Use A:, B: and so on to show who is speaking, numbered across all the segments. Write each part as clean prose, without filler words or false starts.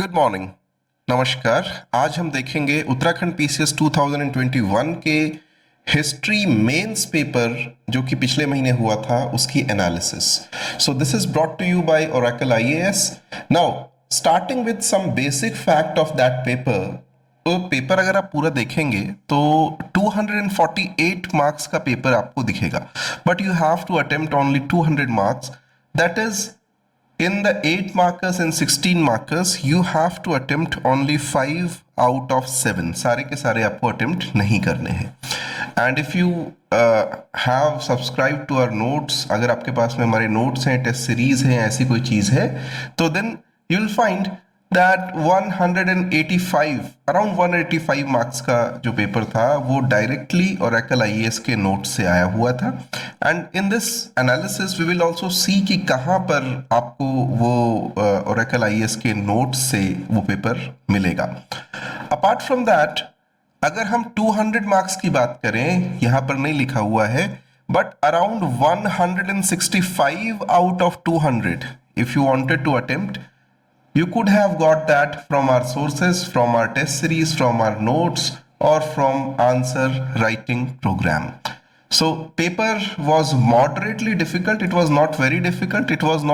A: Good morning, नमस्कार। आज हम देखेंगे उत्तराखंड पीसीएस 2021 के हिस्ट्री मेंस पेपर जो कि पिछले महीने हुआ था उसकी analysis. So this is brought to you by Oracle IAS. Now starting with some basic fact of that paper. तो पेपर अगर आप पूरा देखेंगे तो 248 मार्क्स का पेपर आपको दिखेगा, but you have to attempt only 200 marks. That is in the 8 markers and 16 markers, you have to attempt only 5 out of 7. सारे के सारे आपको attempt नहीं करने हैं. And if you have subscribed to our notes, अगर आपके पास में हमारे notes हैं, test series हैं, ऐसी कोई चीज़ है, तो then you'll find that 185 around 185 marks का जो पेपर था वो डायरेक्टली ओरेकल आईएएस के नोट से आया हुआ था। And in this analysis we will also see कि कहाँ पर आपको वो ओरेकल आईएएस के नोट से वो पेपर मिलेगा। अपार्ट फ्रॉम दैट, अगर हम 200 मार्क्स की बात करें, यहाँ पर नहीं लिखा हुआ है, but around 165 out of 200 if you wanted to attempt, you could have got that from our sources, from our test series, from our notes, or from answer writing program. So paper was moderately difficult. It was not very difficult. It was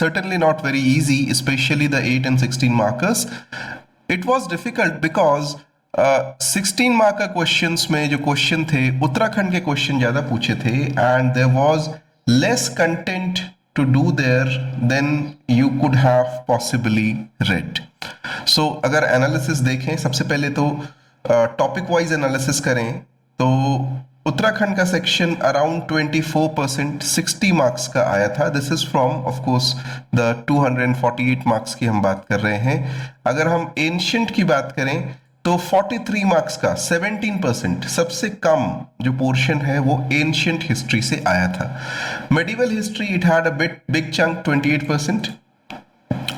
A: certainly not very easy, especially the 8 and 16 markers. It was difficult because 16 marker questions में जो question थे, उत्तराखंड के question ज़्यादा पूछे थे, and there was less content to do there than you could have possibly read. So अगर analysis देखें, सबसे पहले तो टॉपिक वाइज एनालिसिस करें तो उत्तराखंड का सेक्शन अराउंड 24% 60 मार्क्स का आया था। This is from of course the 248 marks की हम बात कर रहे हैं। अगर हम एंशिएंट की बात करें तो 43 मार्क्स का 17% सबसे कम जो पोर्शन है वो एंशिएंट हिस्ट्री से आया था। Medieval history it had a big chunk 28%,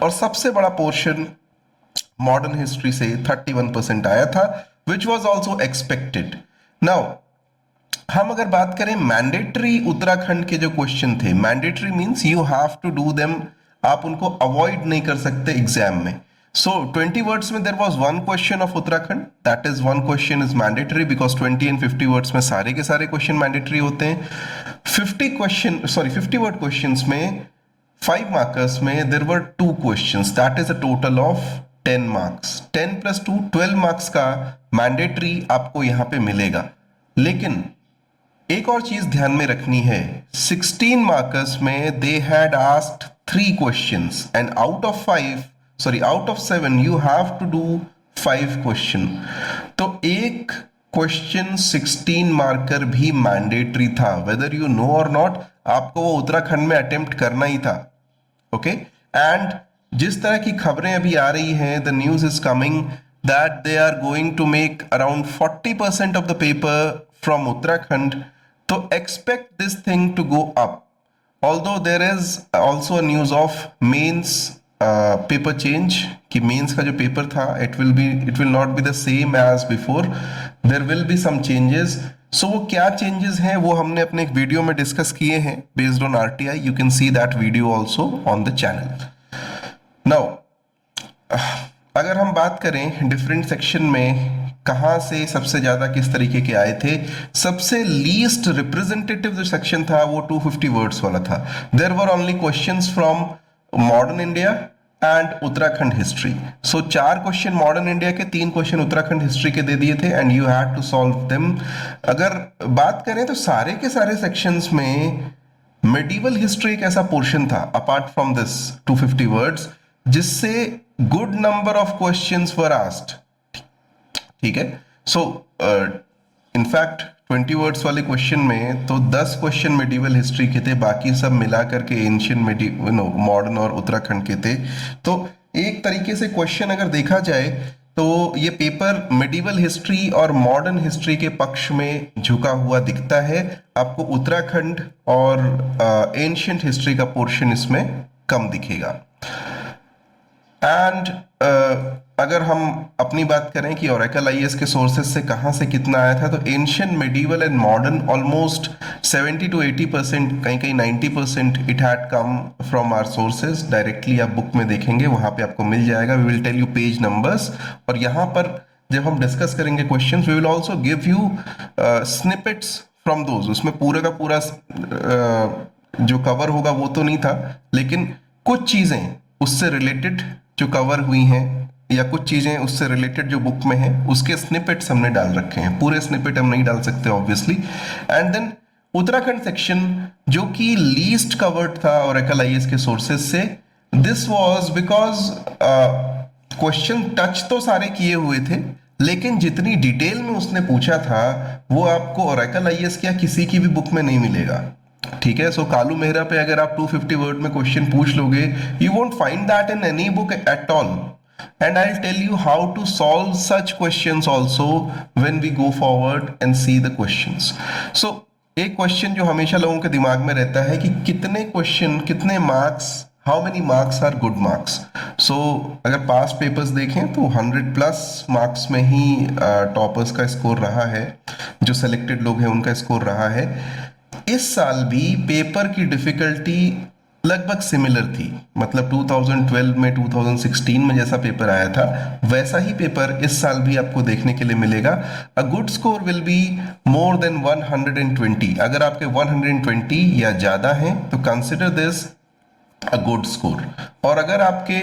A: और सबसे बड़ा पोर्शन मॉडर्न हिस्ट्री से 31% आया था, which was also expected. Now हम अगर बात करें मैंडेटरी उत्तराखंड के जो क्वेश्चन थे, mandatory means you have to do them, आप उनको अवॉइड नहीं कर सकते एग्जाम में। So 20 words में there was one question of Uttarakhand, that is one question is mandatory because 20 and 50 words में सारे के सारे question mandatory होते हैं। 50 word questions में 5 markers में there were 2 questions, that is a total of 10 marks। 10 plus 2 12 marks का mandatory आपको यहाँ पे मिलेगा। लेकिन एक और चीज ध्यान में रखनी है, 16 markers में they had asked 3 questions and out of 7 you have to do 5 question। तो एक क्वेश्चन 16 मार्कर भी मैंडेटरी था, वेदर यू नो और नॉट, आपको वो उत्तराखंड में अटेम्प्ट करना ही था। ओके, एंड जिस तरह की खबरें अभी आ रही हैं, the news is coming that they are going to make around 40% of the paper from Uttarakhand, तो expect this thing to go up. Although there is also a news of mains paper change, कि mains का जो paper था it will not be the same as before, there will be some changes. So वो क्या changes हैं वो हमने अपने एक वीडियो में डिस्कस किए हैं based on RTI, you can see that video also on the channel. Now अगर हम बात करें डिफरेंट सेक्शन में कहाँ से सबसे ज्यादा किस तरीके के आए थे, सबसे लीस्ट रिप्रेजेंटेटिव जो सेक्शन था वो 250 वर्ड्स वाला था। There were only questions from modern India and Uttarakhand history. So 4 question modern India के, 3 क्वेश्चन उत्तराखंड हिस्ट्री के दे दिए थे and you had to solve them. अगर बात करें तो सारे के सारे सेक्शंस में मेडिवल हिस्ट्री एक ऐसा पोर्शन था अपार्ट फ्रॉम दिस 250 वर्ड्स जिससे good number of questions were asked. ठीक है, सो इनफैक्ट 20 वर्ड्स वाले क्वेश्चन में तो 10 क्वेश्चन मेडिवल हिस्ट्री के थे, बाकी सब मिला करके एंशिएंट मॉडर्न और उत्तराखंड के थे। तो एक तरीके से क्वेश्चन अगर देखा जाए तो ये पेपर मेडिवल हिस्ट्री और मॉडर्न हिस्ट्री के पक्ष में झुका हुआ दिखता है। आपको उत्तराखंड और एंशिएंट हिस्ट्री का पोर्शन इसमें कम दिखेगा। एंड अगर हम अपनी बात करें कि ओरेकल आईएएस के सोर्सेज से कहाँ से कितना आया था, तो ancient, medieval and modern almost 70 to 80%, कहीं कहीं 90% it had come from our sources directly. आप बुक में देखेंगे, वहां पे आपको मिल जाएगा। We will tell you page numbers, और यहाँ पर जब हम डिस्कस करेंगे questions, we will also give you snippets from those. उसमें पूरा का पूरा जो कवर होगा वो तो नहीं था, लेकिन कुछ चीजें उससे रिलेटेड जो कवर हुई हैं, या कुछ चीजें उससे रिलेटेड जो बुक में है, उसके स्निपेट्स हमने डाल रखे हैं। पूरे स्निपेट हम नहीं डाल सकते obviously. And then Uttarakhand section, जो कि लीस्ट कवर्ड था ओरेकल आईएएस के सोर्सेज से। This was because question touch तो सारे किए हुए थे, लेकिन जितनी डिटेल में उसने पूछा था वो आपको ओरेकल आईएएस क्या किसी की भी बुक में नहीं मिलेगा। ठीक है, सो कालू मेहरा पे अगर आप 250 वर्ड में क्वेश्चन पूछ लोगे, you won't find that in any book at all. And I will tell you how to solve such questions also when we go forward and see the questions. So एक question जो हमेशा लोगों के दिमाग में रहता है कि कितने क्वेश्चन, कितने marks, how many marks are good marks. So अगर पास्ट पेपर्स देखें तो 100+ मार्क्स में ही टॉपर्स का स्कोर रहा है, जो सेलेक्टेड लोग हैं उनका स्कोर रहा है। इस साल भी पेपर की डिफिकल्टी लगभग सिमिलर थी, मतलब 2012 में, 2016 में जैसा पेपर आया था वैसा ही पेपर इस साल भी आपको देखने के लिए मिलेगा। A good score will be more than 120। अगर आपके 120 या ज्यादा हैं तो consider this a good score. और अगर आपके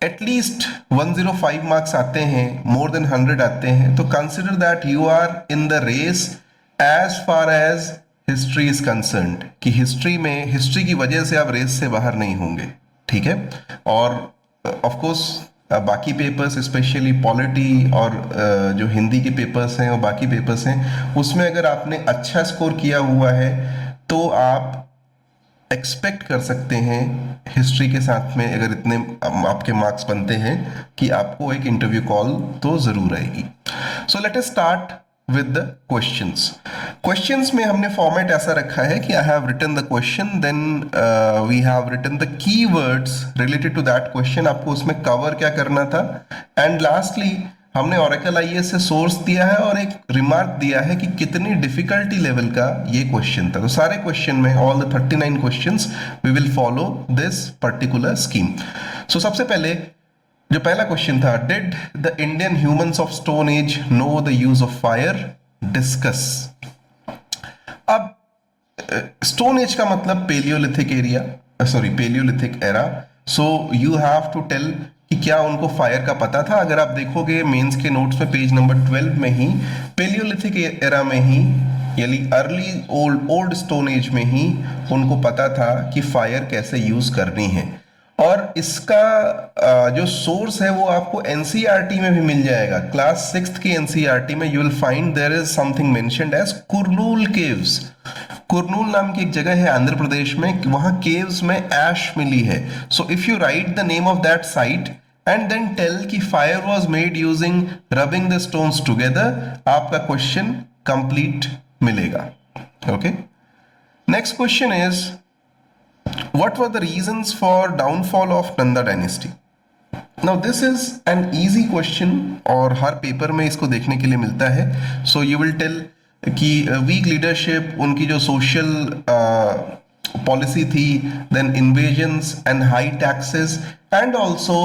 A: एटलीस्ट 105 मार्क्स आते हैं, मोर देन 100 आते हैं, तो consider that you are in the race as far as history is concerned, कि हिस्ट्री में, हिस्ट्री की वजह से आप रेस से बाहर नहीं होंगे। ठीक है, और ऑफ कोर्स बाकी पेपर्स, स्पेशली पॉलिटी और जो हिंदी के पेपर्स हैं और बाकी पेपर्स हैं, उसमें अगर आपने अच्छा स्कोर किया हुआ है तो आप एक्सपेक्ट कर सकते हैं हिस्ट्री के साथ में, अगर इतने आपके मार्क्स बनते हैं, कि आपको एक इंटरव्यू कॉल तो जरूर आएगी। So let us start with the questions. Questions में हमने फॉर्मेट ऐसा रखा है कि I have written the question, then we have written the keywords related to that question. आपको उसमें कवर क्या करना था, एंड लास्टली हमने ओरेकल आईएएस से सोर्स दिया है और एक रिमार्क दिया है कि कितनी डिफिकल्टी लेवल का ये क्वेश्चन था। तो सारे क्वेश्चन में, all the 39 questions, we will follow this particular scheme. So सबसे पहले जो पहला क्वेश्चन था, did the Indian humans of stone age know the use of fire, discuss. अब स्टोन एज का मतलब palaeolithic area, sorry palaeolithic era. So you have to tell कि क्या उनको फायर का पता था। अगर आप देखोगे मेंस के नोट्स में पेज नंबर 12 में ही, पेलियोलिथिक एरा में ही, यानी अर्ली ओल्ड स्टोन एज में ही उनको पता था कि फायर कैसे यूज करनी है। और इसका जो सोर्स है वो आपको एनसीईआरटी में भी मिल जाएगा। क्लास 6th की एनसीईआरटी में you will find there is something mentioned as Kurnool caves. Kurnool नाम की एक जगह है आंध्र प्रदेश में, वहां केव्स में ऐश मिली है। So if you write the name of that site and then tell कि fire was made using rubbing the stones together, आपका क्वेश्चन कंप्लीट मिलेगा। Okay, next question is what were the reasons for downfall of Nanda dynasty? Now this is an easy question और हर paper में इसको देखने के लिए मिलता है। So you will tell कि weak leadership, उनकी जो social policy थी, then invasions and high taxes, and also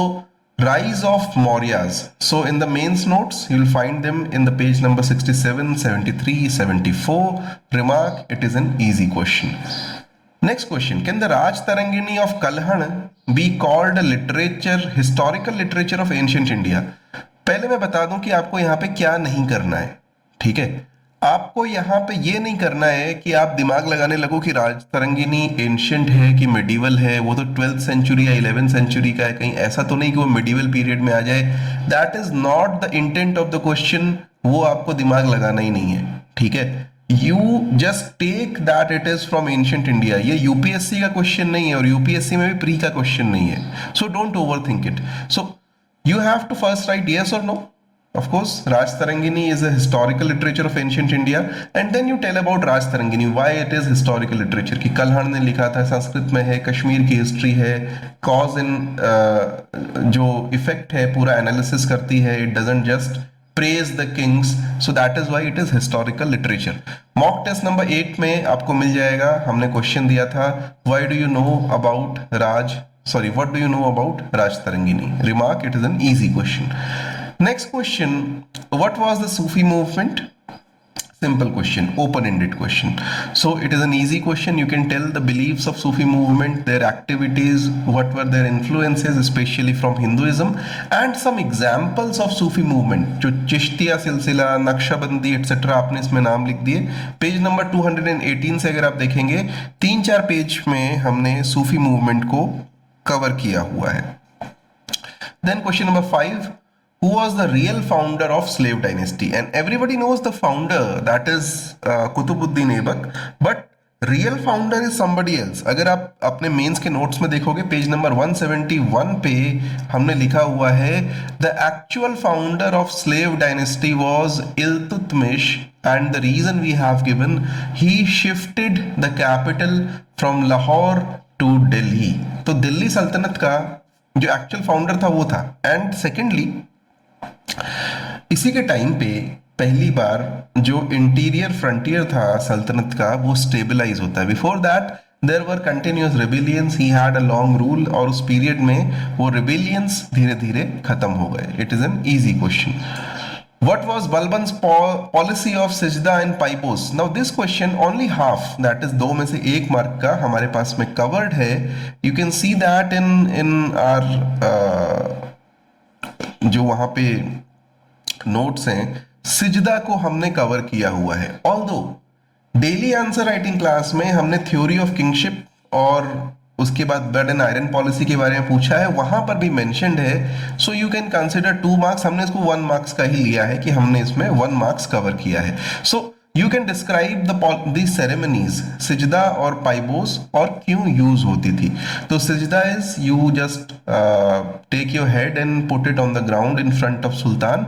A: rise of Mauryas. So in the mains notes you will find them in the page number 67, 73, 74. Remark, it is an easy question. Next question, can the Raj Tarangini of Kalhan be called a literature, historical literature of ancient India? पहले मैं बता दूं कि आपको यहाँ पे क्या नहीं करना है। ठीक है, आपको यहाँ पे ये नहीं करना है कि आप दिमाग लगाने लगो कि राज तरंगिनी एंशियंट है कि मेडिवल है, वो तो 12th सेंचुरी या 11th सेंचुरी का है, कहीं ऐसा तो नहीं कि वो मेडिवल पीरियड में आ जाए। That is not the intent of the question, वो आपको दिमाग लगाना ही नहीं है। ठीक है, you just take that it is from ancient India. ये यूपीएससी का क्वेश्चन नहीं है और यूपीएससी में भी प्री का क्वेश्चन नहीं है। So don't over think it. So you have to first write yes और no. Of course, Raj Tarangini is a historical literature of ancient India, and then you tell about Raj Tarangini, why it is historical literature. कि कल्हड़ ने लिखा था, संस्कृत में है, कश्मीर की history है, cause इन जो इफेक्ट है पूरा एनालिसिस करती है. It doesn't just praise the kings, so that is why it is historical literature. Mock test number 8 में आपको मिल जाएगा. हमने क्वेश्चन दिया था, why do you know about what do you know about Raj Tarangini? Remark, it is an easy question. Next question, what was the Sufi movement? Simple question, open-ended question. So it is an easy question. You can tell the beliefs of Sufi movement, their activities, what were their influences, especially from Hinduism, and some examples of Sufi movement. जो चिश्तिया सिलसिला, Naqshbandi etc. आपने इसमें नाम लिख दिए. Page number 218 से अगर आप देखेंगे, 3-4 पेज में हमने सूफी मूवमेंट को कवर किया हुआ है. Then question number 5. Who was the real founder of slave dynasty? And everybody knows the founder, that is Qutbuddin Aibak, but real founder is somebody else. अगर आप अपने मेंस के नोट्स में देखोगे, पेज नंबर 171 पे हमने लिखा हुआ है, the actual founder of slave dynasty was Iltutmish, and the reason we have given, he shifted the capital from Lahore to Delhi. तो दिल्ली सल्तनत का जो एक्चुअल फाउंडर था वो था. एंड सेकेंडली, इसी के टाइम पे पहली बार जो इंटीरियर फ्रंटियर था सल्तनत का वो स्टेबलाइज होता है. Before that there were continuous rebellions. He had a long rule, और उस पीरियड में वो रिबेलियंस धीरे धीरे खत्म हो गए. It is an easy question. What was Balban's policy of Sajda and Paibos? Now this question only half, that is 2 में से 1 मार्क का हमारे पास में covered है. You can see that in our जो वहां पे नोट्स हैं, सिजदा को हमने कवर किया हुआ है. Although daily answer writing class में हमने थ्योरी ऑफ किंगशिप और उसके बाद ब्लड एंड आयरन पॉलिसी के बारे में पूछा है, वहां पर भी मेंशन्ड है. So you can consider 2 marks. हमने इसको 1 मार्क्स का ही लिया है कि हमने इसमें 1 मार्क्स कवर किया है. So you can describe the ceremonies sijda और पाइबोस और क्यों यूज होती थी. तो sijda is you just take your head and put it on the ground in front of sultan.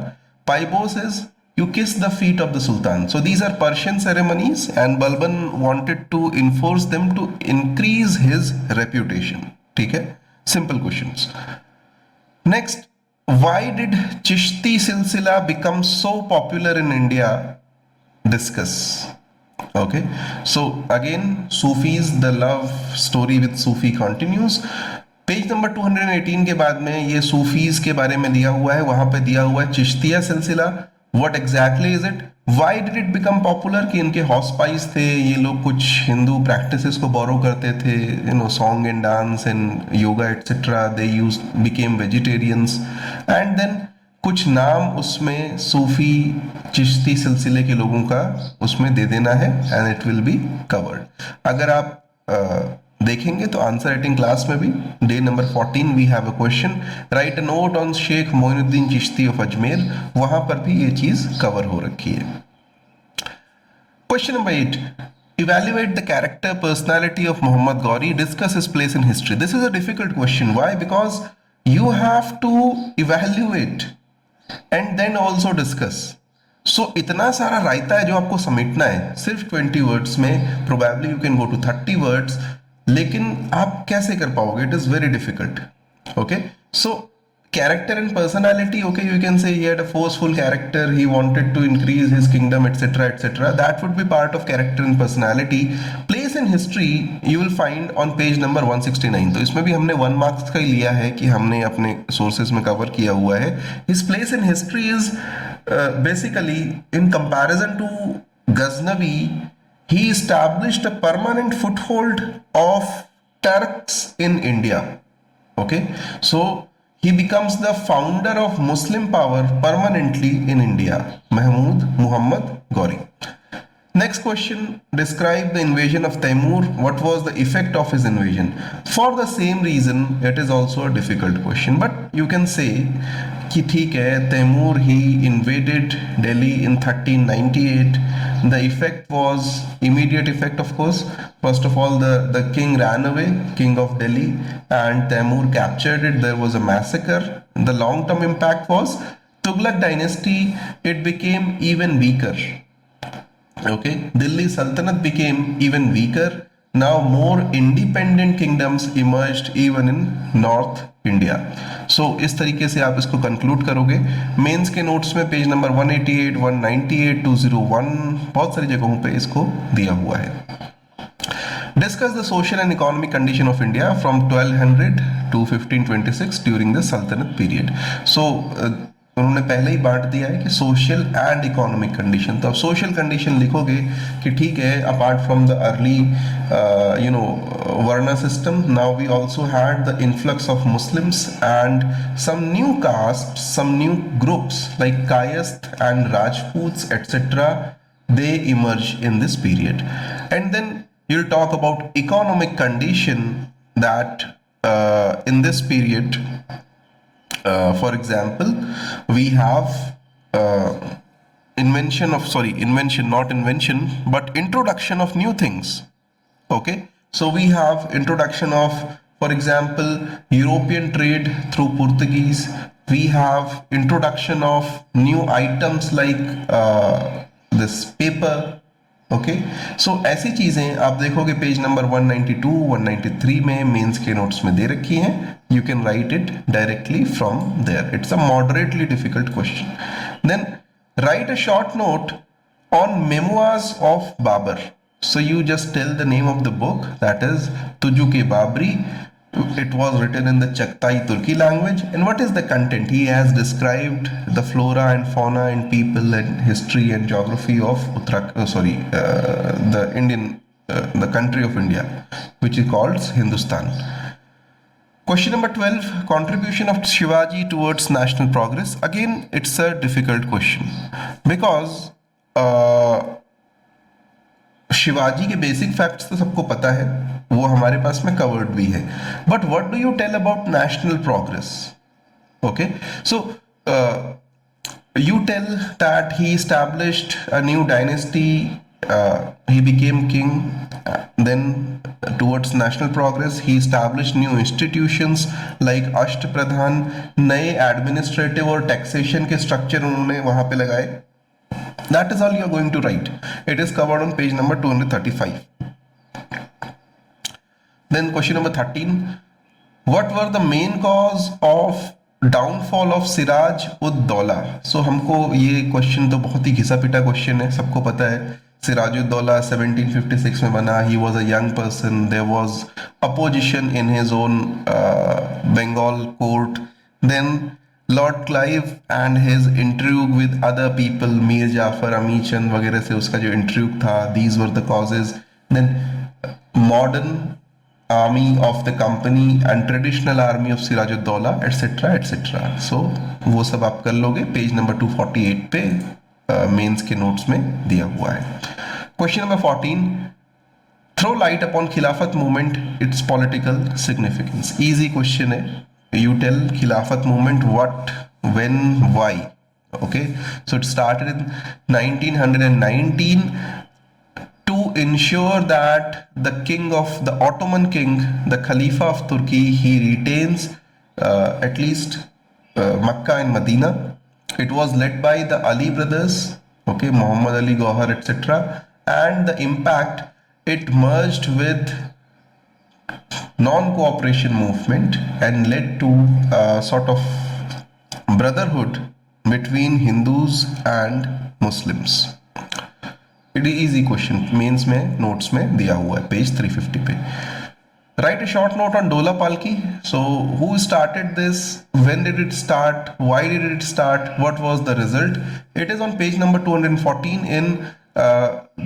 A: Paibos is you kiss the feet of the sultan. So these are Persian ceremonies, and Balban wanted to enforce them to increase his reputation. ठीक है, simple questions. Next, why did Chishti silsila become so popular in India? Discuss. Okay, so again Sufis, the love story with Sufi continues. Page number 218 के बाद में ये Sufis के बारे में दिया हुआ है. वहां पे दिया हुआ है चिश्तिया सिलसिला. What exactly is it? Why did it become popular? कि इनके हॉस्पाइस थे, ये लोग कुछ हिंदू प्रैक्टिसेस को बोरो करते थे, song and dance and yoga etcetera. They use became vegetarians, and then कुछ नाम उसमें सूफी चिश्ती सिलसिले के लोगों का उसमें दे देना है, and it will be covered. अगर आप देखेंगे तो आंसर राइटिंग क्लास में भी day number 14 we have a question, write a note on Sheikh Moinuddin Chishti of Ajmer. वहां पर भी ये चीज कवर हो रखी है. Question number 8, evaluate the character personality of Muhammad Ghori, discuss his place in history. This is a difficult question. Why? Because you have to evaluate and then also discuss. So इतना सारा रायता है जो आपको समेटना है सिर्फ 20 वर्ड्स में. Probably you can go to 30 words, लेकिन आप कैसे कर पाओगे? It is very difficult. Okay, so character and personality. Okay, you can say he had a forceful character, he wanted to increase his kingdom etcetera etcetera. That would be part of character and personality. Place in history you will find on page number 169. तो इसमें भी हमने 1 marks का ही लिया है कि हमने अपने सोर्सेज में कवर किया हुआ है. His place in history is basically in comparison to Ghaznavi, he established a permanent foothold of Turks in India. Okay, so he becomes the founder of Muslim power permanently in India. Muhammad Ghori. Next question, describe the invasion of Taimur. What was the effect of his invasion? For the same reason, it is also a difficult question, but you can say कि ठीक है, Taimur he invaded Delhi in 1398. The effect was immediate effect, of course. First of all, the king ran away, king of Delhi, and Taimur captured it. There was a massacre. The long term impact was Tughlaq dynasty, it became even weaker. Okay, Delhi Sultanate became even weaker. Now more independent kingdoms emerged even in North India. So इस तरीके से आप इसको conclude करोगे. Mains के notes में page number 188, 198, 201 बहुत सारी जगहों पे इसको दिया हुआ है. Discuss the social and economic condition of India from 1200 to 1526 during the Sultanate period. So उन्होंने पहले ही बांट दिया है कि सोशल एंड इकोनॉमिक कंडीशन. तो अब सोशल कंडीशन लिखोगे कि ठीक है, apart from the early varna system, now we also had the influx of Muslims and some new caste, some new groups like Kayastha and Rajputs etcetera, they emerge in this period. And then you'll talk about economic condition that in this period, for example, we have introduction of new things. Okay, so we have introduction of, for example, European trade through Portuguese. We have introduction of new items like this paper. Okay, so ऐसी चीजें आप देखोगे page number 192, 193 में mains के notes में दे रखी हैं. You can write it directly from there. It's a moderately difficult question. Then write a short note on memoirs of Babur. So you just tell the name of the book, that is Tuzuk Baburi. It was written in the Chagatai Turki language. And what is the content? He has described the flora and fauna and people and history and geography of the Indian, the country of India, which is called Hindustan. Question number 12, contribution of Shivaji towards national progress. Again, it's a difficult question because Shivaji के basic facts तो सबको पता है, वो हमारे पास में covered भी है. But what do you tell about national progress? Okay, so you tell that he established a new dynasty, he became king, then towards national progress he established new institutions like अष्टप्रधान, नए administrative और taxation के structure उन्होंने वहां पे लगाए. That is all you are going to write. It is covered on page number 235. Then question number 13. What were the main cause of downfall of Siraj ud Daula? सो हमको ये question तो बहुत ही घिसा पिटा क्वेश्चन है, सबको पता है. सिराज उद दौला 1756 में बना. He was a young person. There was opposition in his own Bengal court. Then Lord Clive and his intrigue with other people, Mir Jafar, Ami Chand वगैरह से उसका जो इंट्रूग था, these were the causes. Then modern army of the company and traditional army of Siraj-ud-Dawla, etc etc. So वो सब आप कर लोगे. पेज नंबर 248 पे मेंस के नोट्स में दिया हुआ है. Question number 14, throw light upon Khilafat movement, its political significance. Easy question है. You tell Khilafat movement, what, when, why. Okay, so it started in 1919 to ensure that the king of the Ottoman king, the Khalifa of Turkey, he retains at least Makkah and Medina. It was led by the Ali brothers, okay, Muhammad Ali, Gauhar, etc. And the impact, it merged with non-cooperation movement and led to a sort of brotherhood between Hindus and Muslims. It easy question, mains में notes में दिया हुआ है page 350 पे. Write a short note on Dola Palki. So who started this, when did it start, why did it start, what was the result? It is on page number 214 in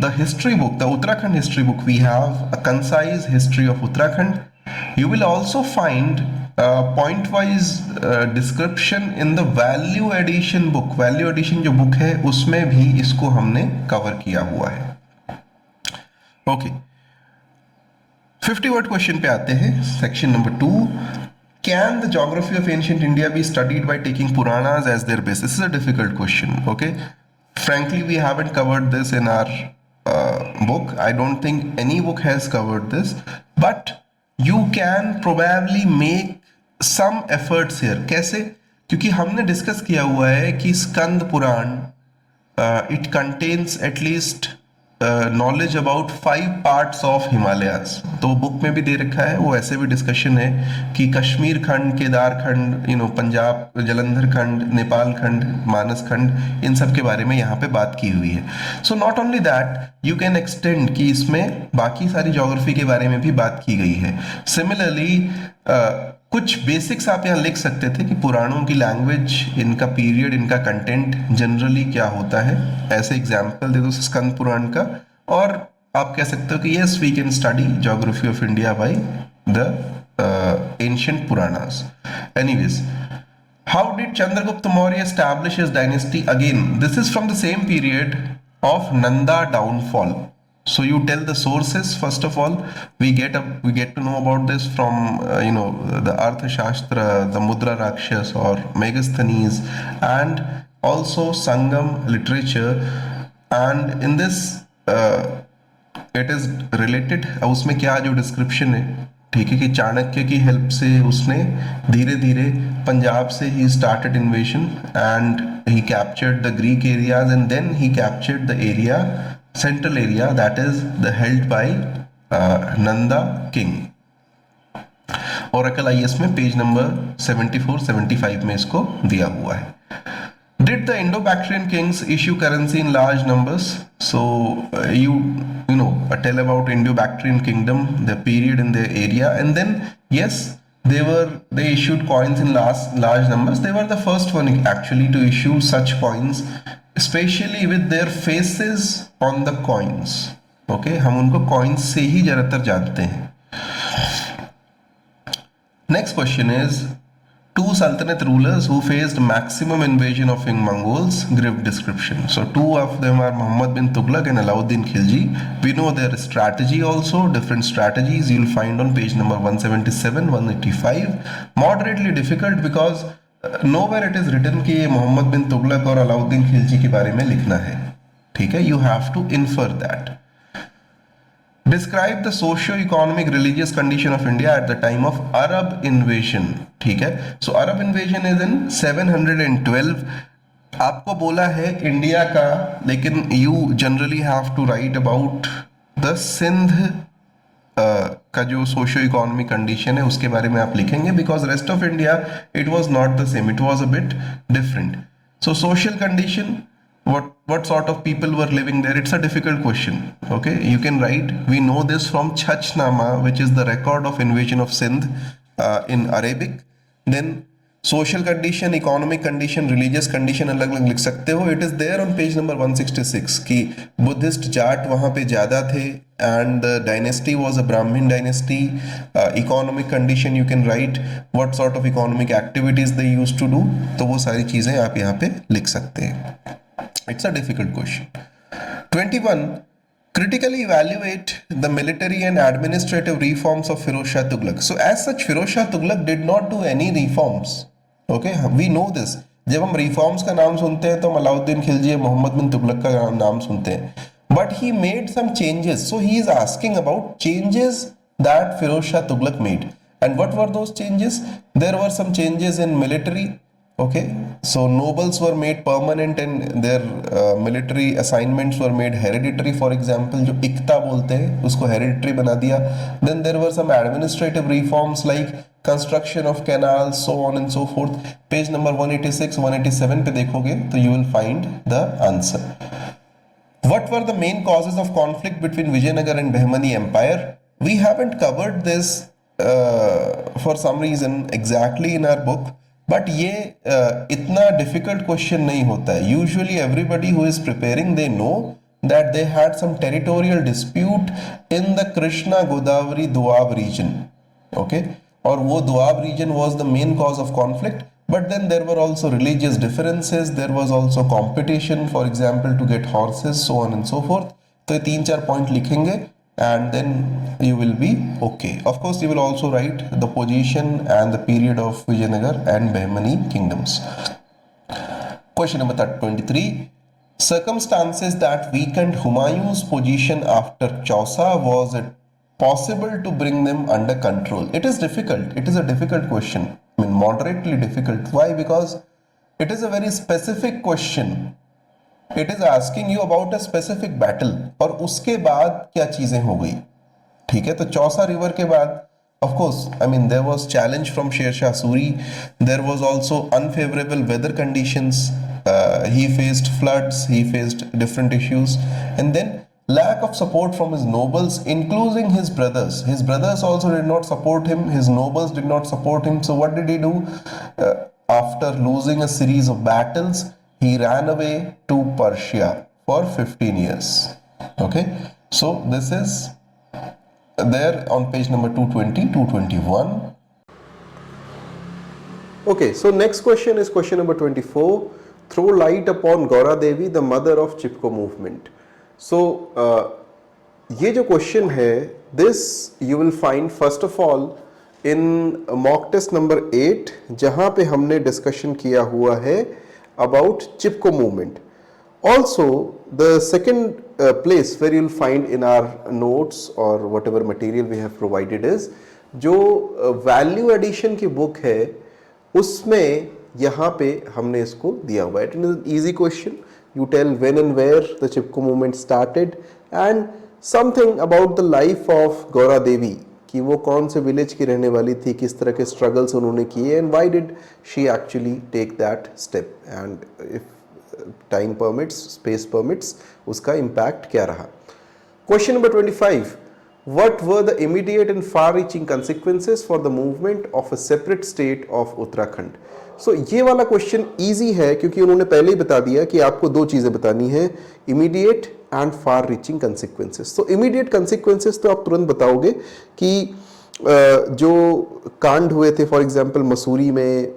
A: the history book, the Uttarakhand history book. We have a concise history of Uttarakhand. You will also find point wise description in the value addition book. Value addition जो book है उसमें भी इसको हमने cover किया हुआ है. Okay, 50 word question पे आते हैं. Section number 2, can the geography of ancient India be studied by taking Puranas as their base? This is a difficult question. Okay, frankly we haven't covered this in our book. I don't think any book has covered this, but you can probably make some efforts here. कैसे? क्योंकि हमने discuss किया हुआ है कि Skanda Purana it contains at least knowledge about 5 parts of Himalayas. तो book में भी दे रखा है, वो ऐसे भी डिस्कशन है कि कश्मीर खंड, केदार खंड, पंजाब, जलंधर खंड, नेपाल खंड, मानस खंड, इन सब के बारे में यहाँ पे बात की हुई है. So not only that, you can extend कि इसमें बाकी सारी ज्योग्राफी के बारे में भी बात की गई है. सिमिलरली कुछ बेसिक्स आप यहाँ लिख सकते थे कि पुराणों की लैंग्वेज, इनका पीरियड, इनका कंटेंट जनरली क्या होता है. ऐसे एग्जाम्पल दे दो स्कंद पुराण का, और आप कह सकते हो कि yes we can study geography of India by the ancient Puranas. Anyways, how did Chandragupta Maurya establish his dynasty? Again this is from the same period of Nanda downfall. So you tell the sources first of all. We get to know about this from the Arthashastra, the Mudra Rakshas or Megasthenes, and also Sangam literature. And in this it is related. उसमें क्या जो description है, ठीक है, कि चाणक्य की help से उसने धीरे धीरे पंजाब से ही started invasion and he captured the Greek areas and then he captured the area, central area that is the held by Nanda king. Oracle IAS में पेज नंबर 74-75 में इसको दिया हुआ है. Did the Indo-Bactrian kings issue currency in large numbers? So you tell about Indo-Bactrian kingdom, the period in their area, and then yes, they issued coins in large numbers. They were the first one actually to issue such coins, especially with their faces on the coins. Okay, हम उनको coins से ही ज़्यादातर जानते हैं. Next question is, two Sultanate rulers who faced maximum invasion of Mongols, give description. So two of them are Muhammad bin Tughlaq and Alauddin Khilji. We know their strategy also, different strategies you'll find on page number 177, 185. Moderately difficult because nowhere it is written कि Muhammad bin Tughlaq और Alauddin Khilji के बारे में लिखना है. ठीक है, you have to infer that. Describe the socio-economic religious condition of India at the time of Arab invasion. ठीक है, so Arab invasion is in 712. आपको बोला है इंडिया का, लेकिन you generally have to write about the Sindh का जो socio economic condition है उसके बारे में आप लिखेंगे, because rest of India it was not the same, it was a bit different. So social condition, what sort of people were living there, it's a difficult question. Okay, you can write, we know this from Chachnama, which is the record of invasion of Sindh in Arabic. Then social condition, economic condition, religious condition अलग अलग लिख सकते हो. It is there on page number 166 कि Buddhist Jat वहाँ पे ज़्यादा थे and the dynasty was a Brahmin dynasty. Economic condition you can write what sort of economic activities they used to do. तो वो सारी चीज़ें आप यहाँ पे लिख सकते हैं. It's a difficult question. 21. Critically evaluate the military and administrative reforms of Firoz Shah Tughlaq. So as such, Firoz Shah Tughlaq did not do any reforms. Okay, we know this. जब हम reforms का नाम सुनते हैं तो हम अलाउद्दीन खिलजी, मोहम्मद बिन तुगलक का नाम सुनते हैं. But he made some changes. So he is asking about changes that Firoz Shah Tughlaq made. And what were those changes? There were some changes in military. Okay, so nobles were made permanent and their military assignments were made hereditary. For example, जो इक्ता बोलते हैं उसको hereditary बना दिया. Then there were some administrative reforms like construction of canals, so on and so forth. Page number 186, 187 पे देखोगे तो you will find the answer. What were the main causes of conflict between Vijayanagar and Behmani Empire? We haven't covered this for some reason exactly in our book. But ये इतना difficult question नहीं होता है. Usually everybody who is preparing they know that they had some territorial dispute in the Krishna Godavari doab region. Okay, और वो doab region was the main cause of conflict. But then there were also religious differences, there was also competition, for example to get horses, so on and so forth. तो ये 3-4 point लिखेंगे and then you will be okay. Of course, you will also write the position and the period of Vijayanagar and Behmani kingdoms. Question number 23. Circumstances that weakened Humayun's position after Chausa, was it possible to bring them under control? It is difficult. It is a difficult question. I mean, moderately difficult. Why? Because it is a very specific question. It is asking you about a specific battle. और उसके बाद क्या चीजें हो गई, ठीक है. तो चौसा रिवर के बाद of course, I mean, there was challenge from Sher Shah Suri. There was also unfavorable weather conditions. He faced floods. He faced different issues, and then lack of support from his nobles, including his brothers. His brothers also did not support him. His nobles did not support him. So what did he do? After losing a series of battles, he ran away to Persia for 15 years. Okay, so this is there on page number 220, 221. Okay, so next question is question number 24. Throw light upon Gaura Devi, the mother of Chipko movement. So ये जो question है, this you will find first of all in mock test number 8, जहाँ पे हमने discussion किया हुआ है about Chipko movement. Also, the second place where you'll find in our notes or whatever material we have provided is जो value addition की book है, उसमें यहाँ पे हमने इसको दिया हुआ है. It is an easy question. You tell when and where the Chipko movement started and something about the life of Gaura Devi, कि वो कौन से विलेज की रहने वाली थी, किस तरह के स्ट्रगल्स उन्होंने किए, and why did she actually take that step, and if time permits, space permits, उसका इम्पैक्ट क्या रहा. Question number 25. What were the immediate and far-reaching consequences for the movement of a separate state of Uttarakhand? So ये वाला question easy है क्योंकि उन्होंने पहले ही बता दिया कि आपको दो चीज़ें बतानी है, immediate and far reaching consequences. तो इमीडिएट कंसिक्वेंसेस तो आप तुरंत बताओगे कि जो कांड हुए थे फॉर एग्जांपल मसूरी में,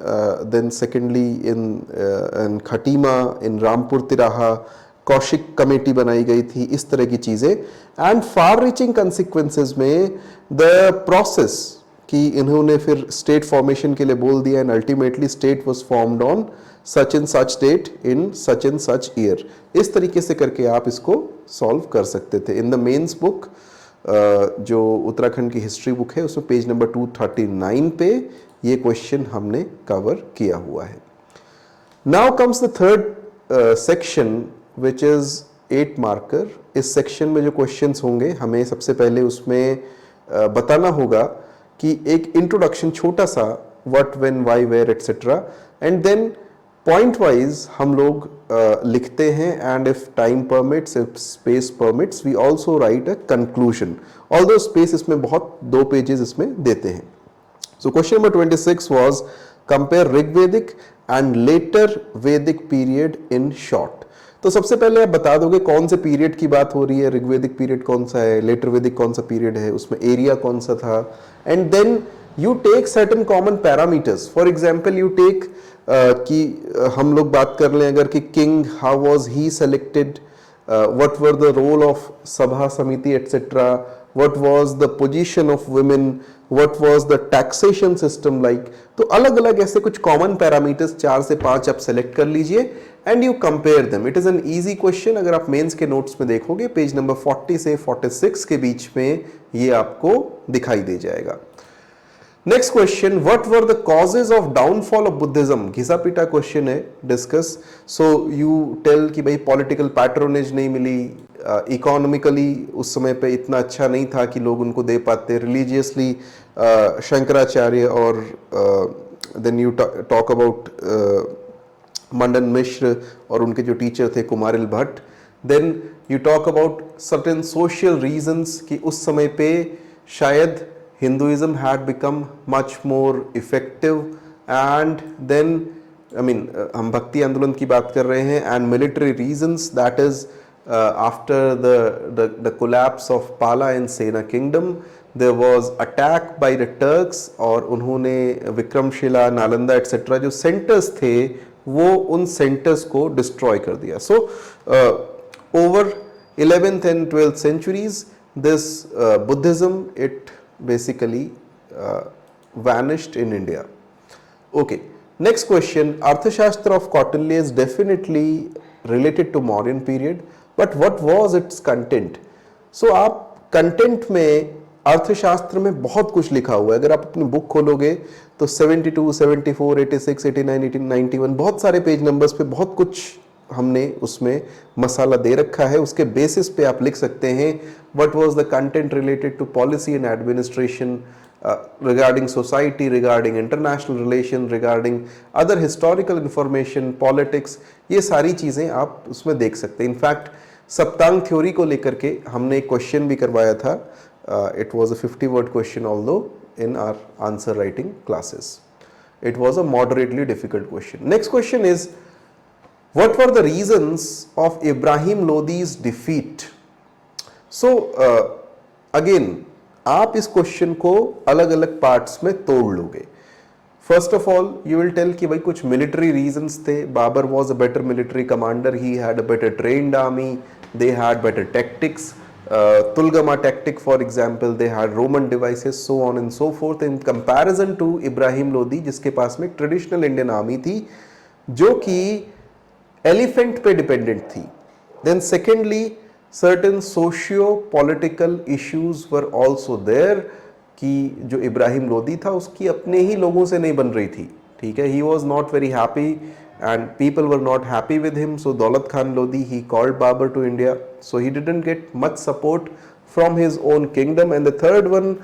A: देन सेकेंडली इन खटीमा, इन रामपुर तिराहा, कौशिक कमेटी बनाई गई थी, इस तरह की चीज़ें. एंड फार रीचिंग कंसिक्वेंसेस में द प्रोसेस कि इन्होंने फिर स्टेट फॉर्मेशन के लिए बोल दिया, and ultimately state was formed on such and such date in such and such year. इस तरीके से करके आप इसको सॉल्व कर सकते थे. इन द मेंस बुक, जो उत्तराखंड की हिस्ट्री बुक है, उसमें पेज नंबर 239 पे ये क्वेश्चन हमने कवर किया हुआ है. Now comes the third section which is 8 marker. इस सेक्शन में जो क्वेश्चंस होंगे, हमें सबसे पहले उसमें बताना होगा कि एक इंट्रोडक्शन छोटा सा, what, when, why, where etcetera, and then point wise हम लोग लिखते हैं, and if time permits, if space permits, we also write a conclusion. Although space इसमें बहुत 2 पेजेस इसमें देते हैं. So question number 26 was compare Rigvedic and later Vedic period in short. तो सबसे पहले आप बता दोगे कौन से पीरियड की बात हो रही है, ऋग्वेदिक पीरियड कौन सा है, लेटर वैदिक कौन सा पीरियड है, उसमें एरिया कौन सा था, and then you take certain common parameters. For example you take कि हम लोग बात कर लें अगर कि king, how was he selected, what were the role of sabha samiti etcetera, what was the position of women, what was the taxation system like. तो अलग अलग ऐसे कुछ कॉमन पैरामीटर्स 4 से 5 आप सेलेक्ट कर लीजिए and you compare them. It is an easy question. अगर आप मेंस के नोट्स में देखोगे, पेज नंबर 40 से 46 के बीच में ये आपको दिखाई दे जाएगा. Next question, what were the causes of downfall of Buddhism. घिसा पीटा क्वेश्चन है, डिस्कस. सो यू टेल कि भाई पॉलिटिकल पैट्रोनेज नहीं मिली, इकोनॉमिकली उस समय पे इतना अच्छा नहीं था कि लोग उनको दे पाते, रिलीजियसली शंकराचार्य, और then you talk about Mandan Mishra और उनके जो टीचर थे Kumarila Bhatt. Then you talk about certain social reasons कि उस समय पे शायद Hinduism had become much more effective, and then हम भक्ति आंदोलन की बात कर रहे हैं, and military reasons, that is after the collapse of Pala and Sena kingdom there was attack by the Turks, और उन्होंने विक्रमशिला, नालंदा एटसेट्रा जो सेंटर्स थे वो उन सेंटर्स को डिस्ट्रॉय कर दिया. So over 11th and 12th centuries this Buddhism, it basically vanished in India. Okay, next question, Arthashastra of Kautilya is definitely related to Mauryan period, but what was its content? So आप content में
B: अर्थशास्त्र में बहुत कुछ लिखा हुआ है। अगर आप अपनी बुक खोलोगे तो 72, 74, 86, 89, 18, 91 बहुत सारे पेज नंबर्स पे बहुत कुछ हमने उसमें मसाला दे रखा है। उसके बेसिस पे आप लिख सकते हैं what was the content related to policy and administration, regarding society, regarding international relation, regarding other historical information, politics, ये सारी चीज़ें आप उसमें देख सकते हैं। इनफैक्ट सप्तांग थ्योरी को लेकर के हमने एक क्वेश्चन भी करवाया था। It was a 50 word question although in our answer writing classes. It was a moderately difficult question. Next question is what were the reasons of Ibrahim Lodi's defeat. So again आप इस क्वेश्चन को अलग अलग पार्ट्स में तोड़ लोगे। First of all you will tell कि भाई कुछ मिलिट्री रीजंस थे। Babur was a better military commander, he had a better trained army, they had better tactics, tulughma tactic for example, they had Roman devices, so on and so forth, in comparison to Ibrahim Lodi जिसके पास में traditional Indian army थी जो कि elephant पे dependent थी। Then secondly certain socio-political issues were also there कि जो इब्राहिम लोदी था उसकी अपने ही लोगों से नहीं बन रही थी, ठीक है। he was not very happy and people were not happy with him, so Daulat Khan Lodi, he called Babur to India, so he didn't get much support from his own kingdom. And the third one,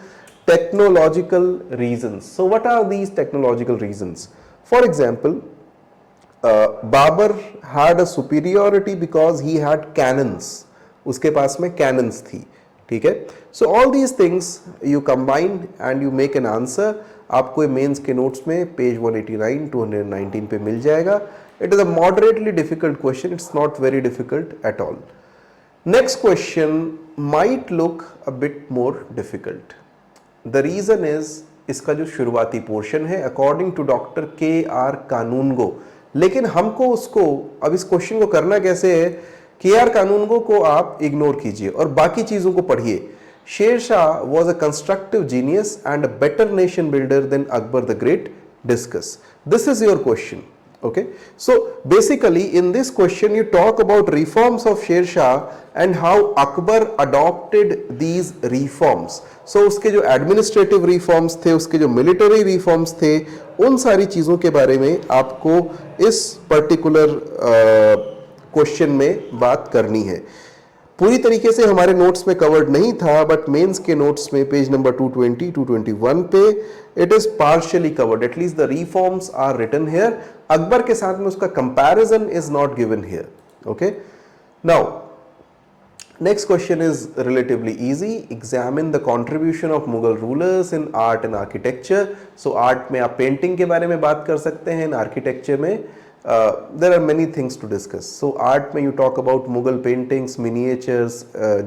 B: technological reasons. So what are these technological reasons? For example, Babur had a superiority because he had cannons, उसके पास में cannons थी, ठीक है। So all these things you combine and you make an answer. आपको mains के notes में page 189 219 पे मिल जाएगा। It is a moderately difficult question, it's not very difficult at all. Next question might look a bit more difficult. The reason is इसका जो शुरुआती portion है according to doctor K R. Kanungo, लेकिन हमको उसको अब इस क्वेश्चन को करना कैसे है, के.आर. कानूनगो को आप इग्नोर कीजिए और बाकी चीजों को पढ़िए। Sher Shah was a constructive genius and a better nation builder than Akbar the great, discuss. This is your question, okay? So basically in this question you talk about reforms of Sher Shah and how Akbar adopted these reforms. So उसके जो administrative reforms थे, उसके जो military reforms थे, उन सारी चीज़ों के बारे में आपको इस particular क्वेश्चन में बात करनी है। पूरी तरीके से हमारे नोट्स में कवर्ड नहीं था, बट मेंस के नोट्स में पेज नंबर 220 221 पे it is partially covered, at least the reforms are written here. Akbar के साथ में उसका comparison is not given here, okay. Now next question is relatively easy. Examine the contribution of Mughal rulers in art and architecture. So art में आप painting के बारे में बात कर सकते हैं, इन आर्किटेक्चर में there are many things to discuss. So art में you talk about Mughal paintings, miniatures,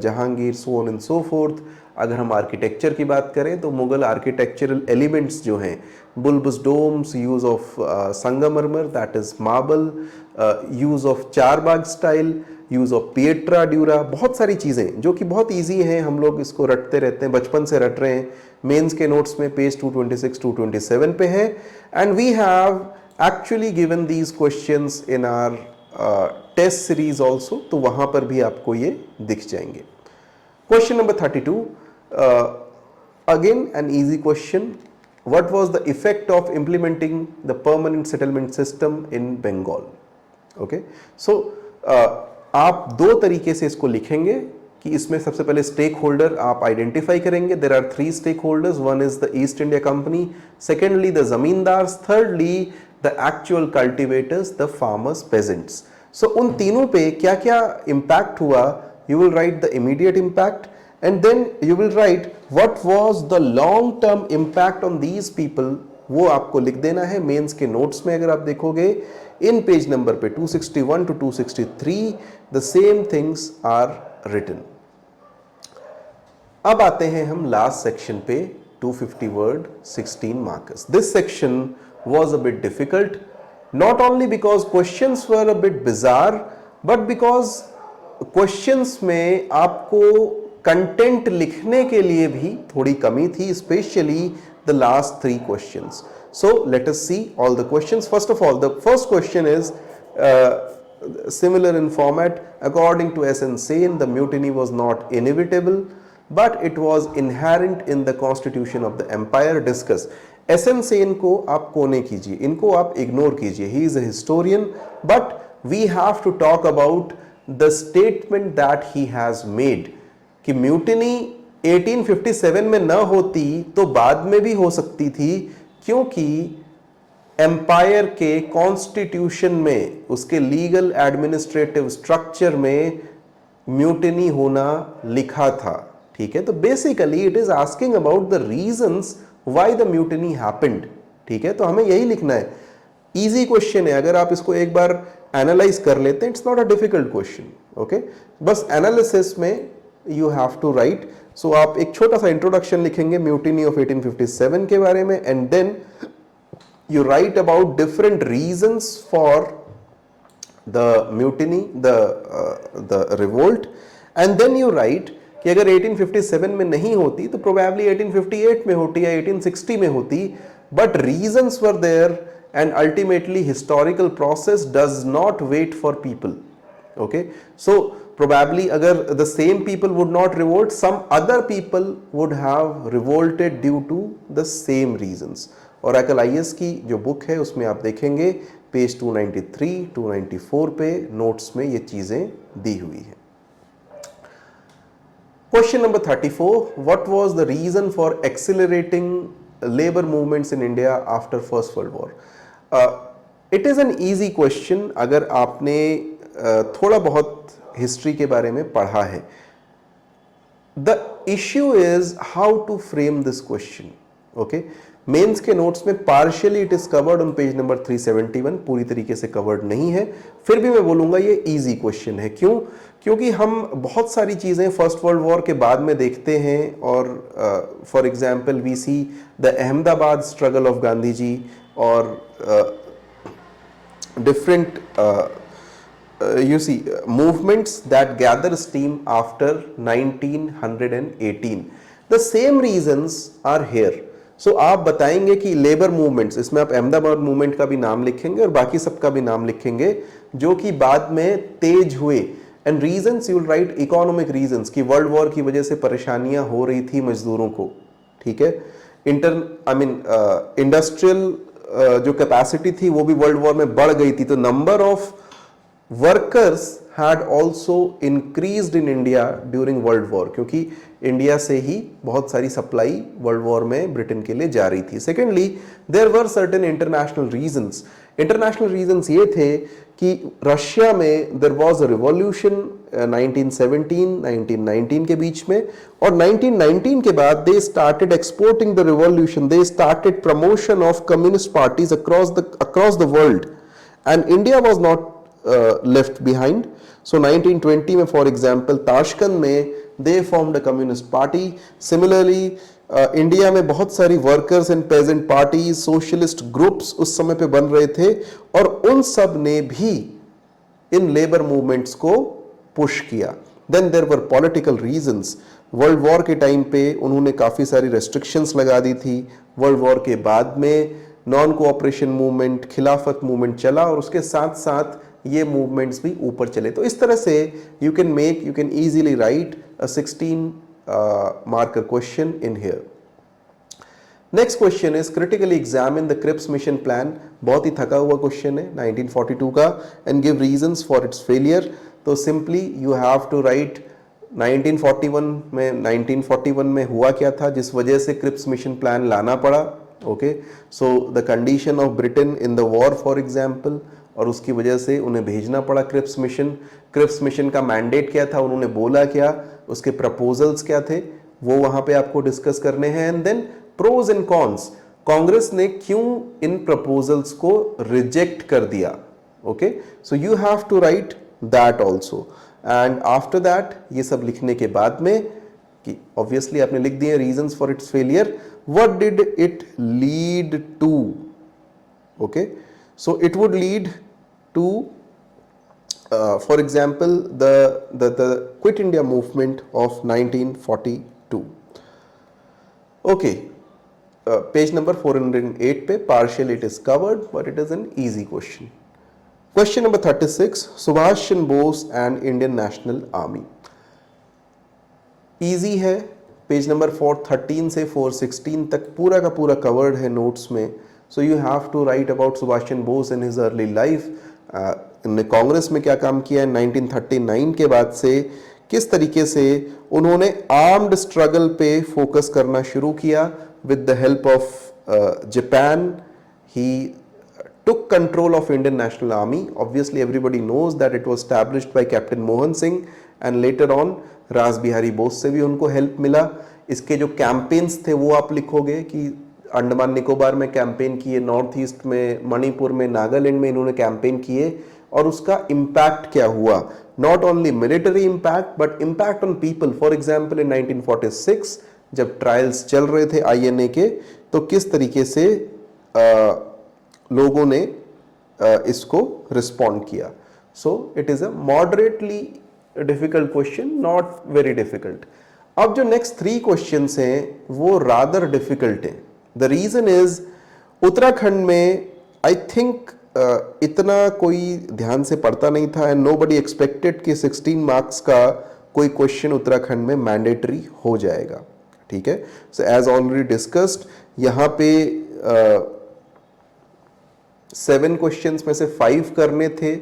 B: Jahangir, so on and so forth. अगर हम आर्किटेक्चर की बात करें तो मुगल आर्किटेक्चरल एलिमेंट्स जो हैं, बुलबुस डोम्स, यूज ऑफ संगमरमर that is marble, use of Charbagh style, use of Pietra dura, बहुत सारी चीज़ें जो कि बहुत इजी हैं, हम लोग इसको रटते रहते हैं, बचपन से रट रहे हैं। मेंस के नोट्स में पेज 226 227 पे है। And we have actually given these questions in our test series also, तो वहां पर भी आपको ये दिख जाएंगे। Question number 32, again an easy question. What was the effect of implementing the permanent settlement system in Bengal? Okay, so आप दो तरीके से इसको लिखेंगे कि इसमें सबसे पहले स्टेक होल्डर आप आइडेंटिफाई करेंगे। There are 3 stakeholders, one is the East India company, secondly the zamindars, thirdly the actual cultivators, the farmers, peasants. So उन तीनों पे क्या क्या impact हुआ, you will write the immediate impact and then you will write what was the long term impact on these people, वो आपको लिख देना है। मेंस के नोट्स में अगर आप देखोगे इन पेज नंबर पे 261 to 263 the same things are written. अब आते हैं हम लास्ट सेक्शन पे, 250 word 16 markers. This section was a bit difficult, not only because questions were a bit bizarre, but because questions में आपको कंटेंट लिखने के लिए भी थोड़ी कमी थी, especially the last 3 questions. So let us see all the questions. First of all, the first question is similar in format. According to S.N. Sen, the mutiny was not inevitable. but it was inherent in the constitution of the empire. Discuss. SN Sen को आप कोने कीजिए, इनको आप ignore कीजिए, he is a historian, but we have to talk about the statement that he has made कि mutiny 1857 में न होती तो बाद में भी हो सकती थी, क्योंकि एम्पायर के कॉन्स्टिट्यूशन में, उसके लीगल एडमिनिस्ट्रेटिव स्ट्रक्चर में म्यूटिनी होना लिखा था। ठीक है, तो basically it is asking about the reasons why the mutiny happened. ठीक है, तो हमें यही लिखना है। इजी क्वेश्चन है, अगर आप इसको एक बार एनालाइज कर लेते हैं, it's not a difficult question. Okay, बस एनालिसिस में यू हैव टू राइट। सो आप एक छोटा सा इंट्रोडक्शन लिखेंगे म्यूटिनी ऑफ 1857 के बारे में, and then you write about different reasons for the mutiny, the revolt, and then you write कि अगर 1857 में नहीं होती तो probably 1858 में होती या 1860 में होती, but reasons were there and ultimately historical process does not wait for people. Okay, so probably अगर the same people would not revolt, some other people would have revolted due to the same reasons. Oracle IAS की जो book है उसमें आप देखेंगे page 293, 294 पे notes में ये चीजें दी हुई है। Question number 34, what was the reason for accelerating labour movements in India after first world war? It is an easy question अगर आपने थोड़ा बहुत हिस्ट्री के बारे में पढ़ा है। The issue is how to frame this question. Okay, mains के नोट्स में partially it is covered on page number 371, पूरी तरीके से कवर्ड नहीं है, फिर भी मैं बोलूंगा ये इजी क्वेश्चन है। क्यों? क्योंकि हम बहुत सारी चीजें फर्स्ट वर्ल्ड वॉर के बाद में देखते हैं, और for example we see the Ahmedabad struggle of Gandhi ji, और different you see movements that gather steam after 1918. The same reasons are here. So आप बताएंगे कि लेबर मूवमेंट्स, इसमें आप अहमदाबाद मूवमेंट का भी नाम लिखेंगे और बाकी सबका भी नाम लिखेंगे जो कि बाद में तेज हुए, and reasons you will write economic reasons कि वर्ल्ड वॉर की वजह से परेशानियां हो रही थी मजदूरों को। ठीक है, इंडस्ट्रियल जो कैपेसिटी थी वो भी वर्ल्ड वॉर में बढ़ गई थी, तो number of workers had also increased in India during World War, क्योंकि इंडिया से ही बहुत सारी सप्लाई वर्ल्ड वॉर में ब्रिटेन के लिए जा रही थी। Secondly, there were certain international reasons. International reasons ये थे कि रशिया में देयर वाज अ रिवॉल्यूशन 1917-1919 के बीच में, और 1919 के बाद they started exporting the revolution, they started promotion of communist parties across the world, and India was not left behind. So 1920 में for example ताशकंद में they formed a communist party. Similarly India में बहुत सारी workers and peasant parties, socialist groups उस समय पे बन रहे थे, और उन सब ने भी इन लेबर मूवमेंट्स को पुश किया। Then there were political reasons. World war के टाइम पे उन्होंने काफ़ी सारी रेस्ट्रिक्शंस लगा दी थी। वर्ल्ड वॉर के बाद में नॉन कोऑपरेशन मूवमेंट, खिलाफत मूवमेंट चला, और उसके साथ साथ ये मूवमेंट्स भी ऊपर चले। तो इस तरह से you can easily write a 16 marker question in here. Next question is critically examine the Cripps mission plan. बहुत ही थका हुआ क्वेश्चन है 1942 का, and give reasons for its failure. तो simply you have to write 1941 में हुआ क्या था जिस वजह से क्रिप्स मिशन प्लान लाना पड़ा। Okay, so the condition of Britain in the war for example, और उसकी वजह से उन्हें भेजना पड़ा क्रिप्स मिशन। क्रिप्स मिशन का मैंडेट क्या था, उन्होंने बोला क्या, उसके प्रपोजल्स क्या थे, वो वहां पे आपको डिस्कस करने हैं। And then pros and cons, Congress ने क्यों इन प्रपोजल्स को रिजेक्ट कर दिया। Okay, so you have to write that also. And after that ये सब लिखने के बाद में कि ऑब्वियसली आपने लिख दिए reasons for its failure, what did it lead to. Okay, so it would lead to for example the Quit India movement of 1942. Okay, page number 408 पे partially it is covered, but it is an easy question. Question number 36, Subhash Chandra Bose and Indian National Army. Easy है, page number 413 से 416 तक पूरा का पूरा covered है notes में. So you have to write about Subhash Chandra Bose in his early life. इन्होंने कांग्रेस में क्या काम किया है 1939 के बाद से, किस तरीके से उन्होंने आर्म्ड स्ट्रगल पे फोकस करना शुरू किया with the help of Japan. He took control of Indian National Army. Obviously everybody knows that it was established by Captain Mohan Singh and later on रास बिहारी बोस से भी उनको हेल्प मिला. इसके जो कैंपेन्स थे वो आप लिखोगे कि अंडमान निकोबार में कैंपेन किए, नॉर्थ ईस्ट में, मणिपुर में, नागालैंड में इन्होंने कैंपेन किए और उसका इम्पैक्ट क्या हुआ. Not only military impact but impact on people. For example in 1946 जब ट्रायल्स चल रहे थे INA के, तो किस तरीके से लोगों ने इसको रिस्पॉन्ड किया. So it is a moderately difficult question, not very difficult. अब जो नेक्स्ट 3 क्वेश्चंस हैं वो रादर डिफिकल्ट हैं. द रीजन इज उत्तराखंड में आई थिंक इतना कोई ध्यान से पढ़ता नहीं था एंड नोबडी एक्सपेक्टेड कि 16 मार्क्स का कोई क्वेश्चन उत्तराखंड में मैंडेटरी हो जाएगा. ठीक है. सो एज ऑलरेडी डिस्कस्ड यहाँ पे 7 क्वेश्चंस में से 5 करने थे.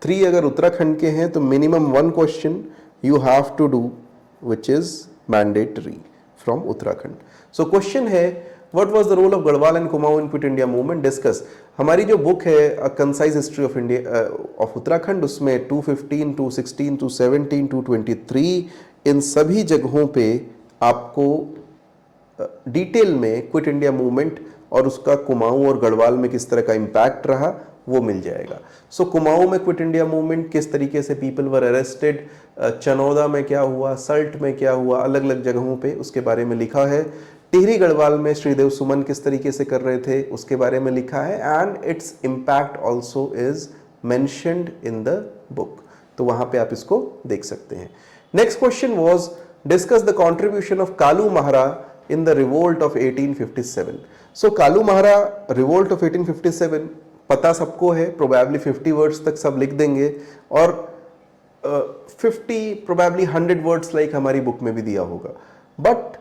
B: 3 अगर उत्तराखंड के हैं तो minimum 1 question you have to do which is mandatory from Uttarakhand. So question है what was the role of Garhwal and Kumaon in Quit India movement. Discuss. हमारी जो बुक है a concise history of India of Uttarakhand, उसमें 215, 216, 217, 223 इन सभी जगहों पे आपको डिटेल में क्विट इंडिया मूवमेंट और उसका कुमाऊं और गढ़वाल में किस तरह का इम्पैक्ट रहा वो मिल जाएगा. सो कुमाऊं में क्विट इंडिया मूवमेंट किस तरीके से पीपल वर अरेस्टेड, चनौदा में क्या हुआ, सल्ट में क्या हुआ, अलग अलग जगहों पे उसके बारे में लिखा है. टिहरी गढ़वाल में श्रीदेव सुमन किस तरीके से कर रहे थे उसके बारे में लिखा है and its impact also is mentioned in the book. तो वहां पे आप इसको देख सकते हैं. Next question was discuss the contribution of Kalu महारा in the revolt of 1857. So Kalu महारा revolt of 1857 पता सबको है, probably 50 words तक सब लिख देंगे और 50 probably 100 words like हमारी बुक में भी दिया होगा. But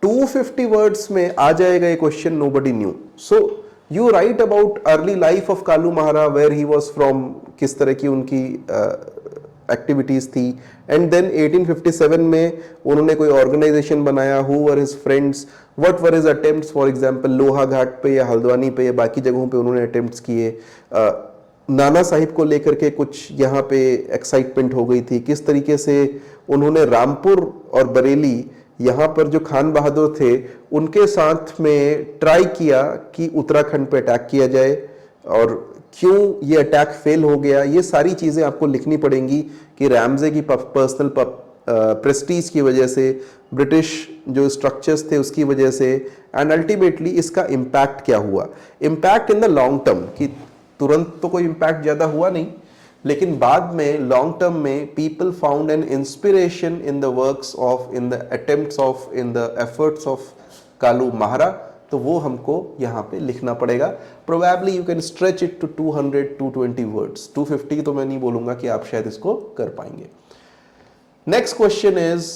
B: 250 words में आ जाएगा ये question nobody knew. So you write about early life of Kalu महारा, where he was from, किस तरह की उनकी एक्टिविटीज थी एंड देन 1857 में उन्होंने कोई ऑर्गेनाइजेशन बनाया. Who were his friends, what were his attempts. For example लोहा घाट पे या हल्द्वानी पे या बाकी जगहों पे उन्होंने अटेम्प्ट्स किए. नाना साहिब को लेकर के कुछ यहाँ पे एक्साइटमेंट हो गई थी. किस तरीके से उन्होंने रामपुर और बरेली यहाँ पर जो खान बहादुर थे उनके साथ में ट्राई किया कि उत्तराखंड पे अटैक किया जाए और क्यों ये अटैक फेल हो गया. ये सारी चीजें आपको लिखनी पड़ेंगी कि रैमजे की पर्सनल प्रेस्टीज की वजह से, ब्रिटिश जो स्ट्रक्चर्स थे उसकी वजह से एंड अल्टीमेटली इसका इम्पैक्ट क्या हुआ. Impact in the long term, कि तुरंत तो कोई इम्पैक्ट ज्यादा हुआ नहीं लेकिन बाद में लॉन्ग टर्म में people found an inspiration in the works of, in the attempts of, in the efforts of Kalu Mahara. तो वो हमको यहाँ पे लिखना पड़ेगा. Probably you can stretch it to 200, 220 words. 250 तो मैं नहीं बोलूंगा कि आप शायद इसको कर पाएंगे. Next question is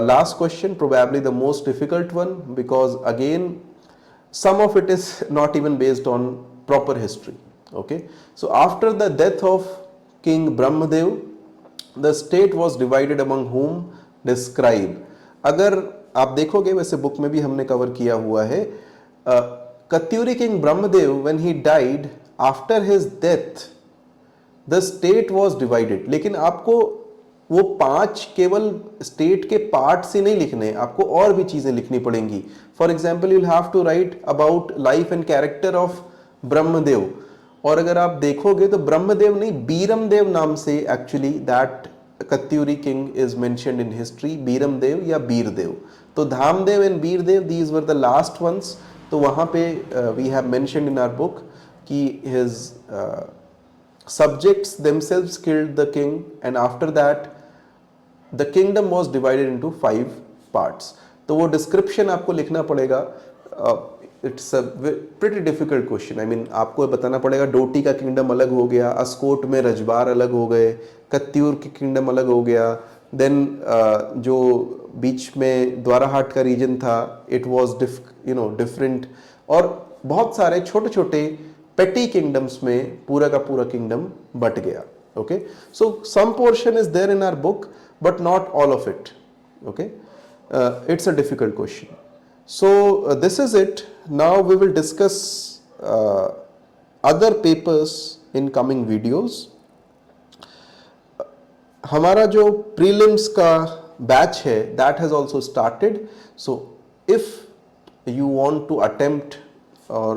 B: last question, probably the most difficult one because again some of it is not even based on proper history. Okay, so after the death of King Brahmadev, the state was divided among whom? Describe. अगर आप देखोगे, वैसे book में भी हमने cover किया हुआ है, Katyuri king Brahmadev when he died, after his death the state was divided. लेकिन आपको वो 5 केवल स्टेट के पार्ट्स ही नहीं लिखने, आपको और भी चीजें लिखनी पड़ेंगी. For example you'll have to write about life and character of Brahmadev. और अगर आप देखोगे तो ब्रह्मदेव नहीं, बीरमदेव नाम से actually that Katyuri king is mentioned in history. Biramdev या बीरदेव. तो Dhamdev and Birdev, these were the last ones. तो वहां पे we have mentioned in our book कि his subjects themselves killed the king and after that the kingdom was divided into 5 parts. तो वो description आपको लिखना पड़ेगा. It's a pretty difficult question. I mean आपको बताना पड़ेगा डोटी का किंगडम अलग हो गया, अस्कोट में रजबार अलग हो गए, कत्यूर की किंगडम अलग हो गया, देन जो बीच में द्वाराहाट का रीजन था, इट वाज डिफरेंट, और बहुत सारे छोटे छोटे पेटी किंगडम्स में पूरा का पूरा किंगडम बट गया. Okay, so some portion is there in our book but not all of it. Okay, it's a difficult question. So this is it. Now we will discuss other papers in coming videos. हमारा जो prelims का batch है, that has also started. So if you want to attempt or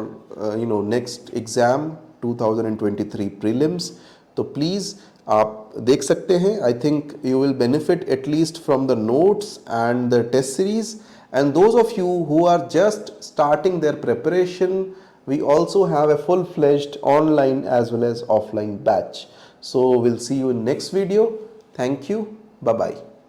B: next exam 2023 prelims, तो please आप देख सकते हैं. I think you will benefit at least from the notes and the test series. And those of you who are just starting their preparation, we also have a full-fledged online as well as offline batch. So we'll see you in next video. Thank you. Bye-bye.